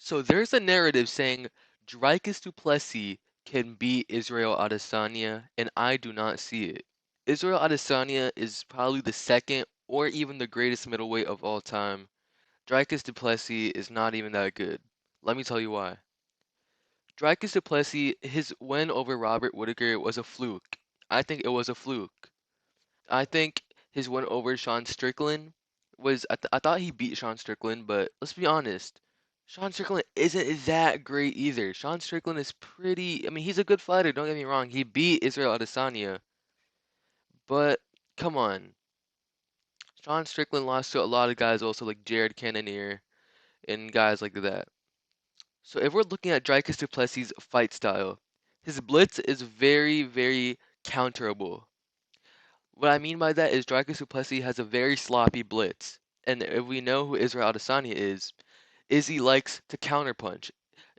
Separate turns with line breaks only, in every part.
So there's a narrative saying Dricus du Plessis can beat Israel Adesanya, and I do not see it. Israel Adesanya is probably the second or even the greatest middleweight of all time. Dricus du Plessis is not even that good. Let me tell you why. Dricus du Plessis, his win over Robert Whittaker was a fluke. I think it was a fluke. I think his win over Sean Strickland was. I thought he beat Sean Strickland, but let's be honest. Sean Strickland isn't that great either. Sean Strickland is pretty. I mean, he's a good fighter. Don't get me wrong. He beat Israel Adesanya, but come on. Sean Strickland lost to a lot of guys also like Jared Cannonier and guys like that. So if we're looking at Dricus du Plessis' fight style, his blitz is very, very counterable. What I mean by that is Dricus du Plessis has a very sloppy blitz. And if we know who Israel Adesanya is, Izzy likes to counterpunch.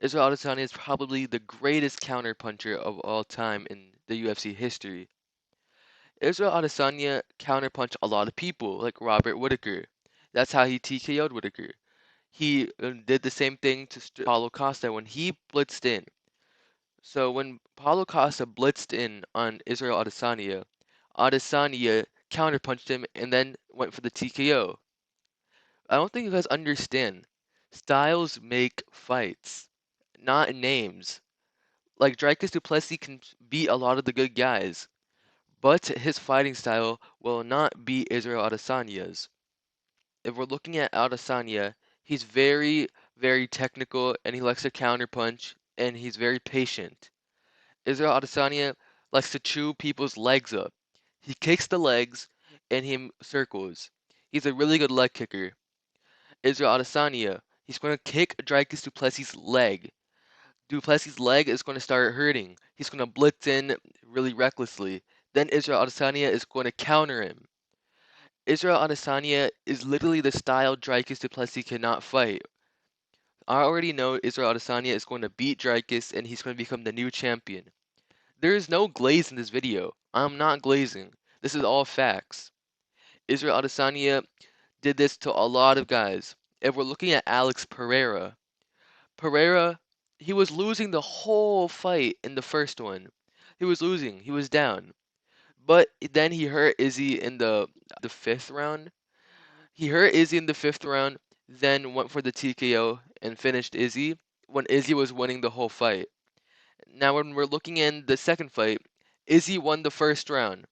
Israel Adesanya is probably the greatest counterpuncher of all time in the UFC history. Israel Adesanya counterpunched a lot of people, like Robert Whittaker. That's how he TKO'd Whittaker. He did the same thing to Paulo Costa when he blitzed in. So when Paulo Costa blitzed in on Israel Adesanya, Adesanya counterpunched him and then went for the TKO. I don't think you guys understand. Styles make fights, not names. Like Dricus du Plessis can beat a lot of the good guys, but his fighting style will not beat Israel Adesanya's. If we're looking at Adesanya, he's very, very technical and he likes to counterpunch and he's very patient. Israel Adesanya likes to chew people's legs up. He kicks the legs and he circles. He's a really good leg kicker. Israel Adesanya, he's going to kick Dricus du Plessis' leg. Du Plessis' leg is going to start hurting. He's going to blitz in really recklessly. Then Israel Adesanya is going to counter him. Israel Adesanya is literally the style Dricus du Plessis cannot fight. I already know Israel Adesanya is going to beat Dricus and he's going to become the new champion. There is no glaze in this video. I'm not glazing. This is all facts. Israel Adesanya did this to a lot of guys. If we're looking at Alex Pereira, Pereira, he was losing the whole fight in the first one. He was losing. He was down. But then he hurt Izzy in the fifth round. He hurt Izzy in the fifth round, then went for the TKO and finished Izzy when Izzy was winning the whole fight. Now, when we're looking in the second fight, Izzy won the first round.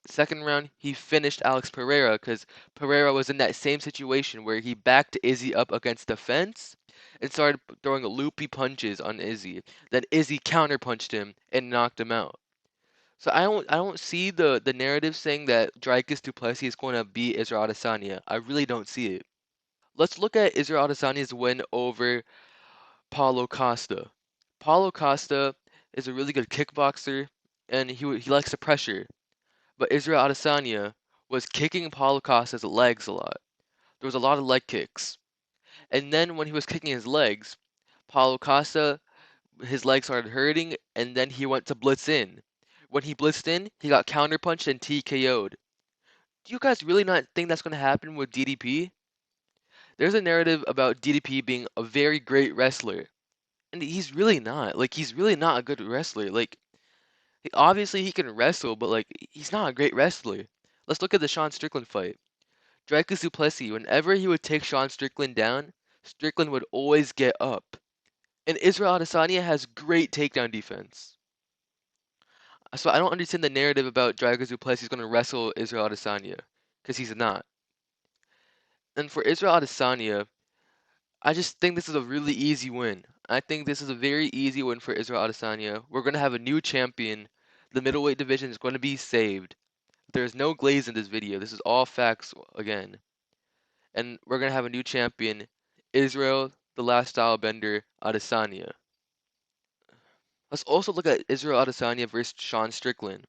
Second round, he finished Alex Pereira because Pereira was in that same situation where he backed Izzy up against the fence and started throwing loopy punches on Izzy. Then Izzy counterpunched him and knocked him out. So I don't see the narrative saying that Dricus du Plessis is going to beat Israel Adesanya. I really don't see it. Let's look at Israel Adesanya's win over Paulo Costa. Paulo Costa is a really good kickboxer and he likes to pressure. But Israel Adesanya was kicking Paulo Costa's legs a lot. There was a lot of leg kicks. And then when he was kicking his legs, Paulo Costa, his legs started hurting, and then he went to blitz in. When he blitzed in, he got counterpunched and TKO'd. Do you guys really not think that's going to happen with DDP? There's a narrative about DDP being a very great wrestler, and he's really not. Like, he's really not a good wrestler. Like, obviously he can wrestle, but like, he's not a great wrestler. Let's look at the Sean Strickland fight. Dricus du Plessis, whenever he would take Sean Strickland down, Strickland would always get up. And Israel Adesanya has great takedown defense. So I don't understand the narrative about Dricus du Plessis going to wrestle Israel Adesanya, because he's not. And for Israel Adesanya, I just think this is a really easy win. I think this is a very easy win for Israel Adesanya. We're going to have a new champion. The middleweight division is going to be saved. There's no glaze in this video. This is all facts again. And we're going to have a new champion, Israel, the last style bender, Adesanya. Let's also look at Israel Adesanya versus Sean Strickland.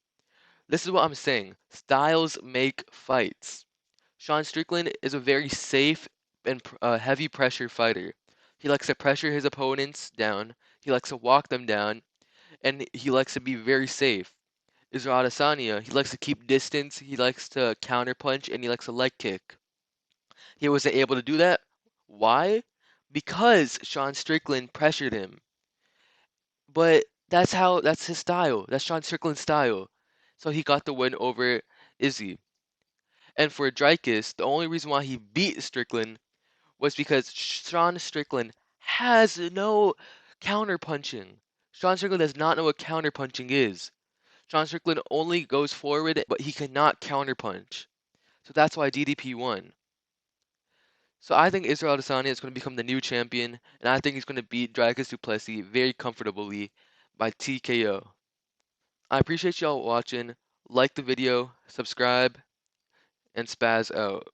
This is what I'm saying. Styles make fights. Sean Strickland is a very safe and heavy pressure fighter. He likes to pressure his opponents down. He likes to walk them down, and he likes to be very safe. Israel Adesanya, he likes to keep distance. He likes to counterpunch, and he likes to leg kick. He wasn't able to do that. Why? because Sean Strickland pressured him. But that's his style. That's Sean Strickland's style. So he got the win over Izzy. And for Dricus, the only reason why he beat Strickland was because Sean Strickland has no counterpunching. Sean Strickland does not know what counterpunching is. Sean Strickland only goes forward, but he cannot counterpunch. So that's why DDP won. So I think Israel Adesanya is going to become the new champion, and I think he's going to beat Dricus du Plessis very comfortably by TKO. I appreciate y'all watching. Like the video, subscribe, and spaz out.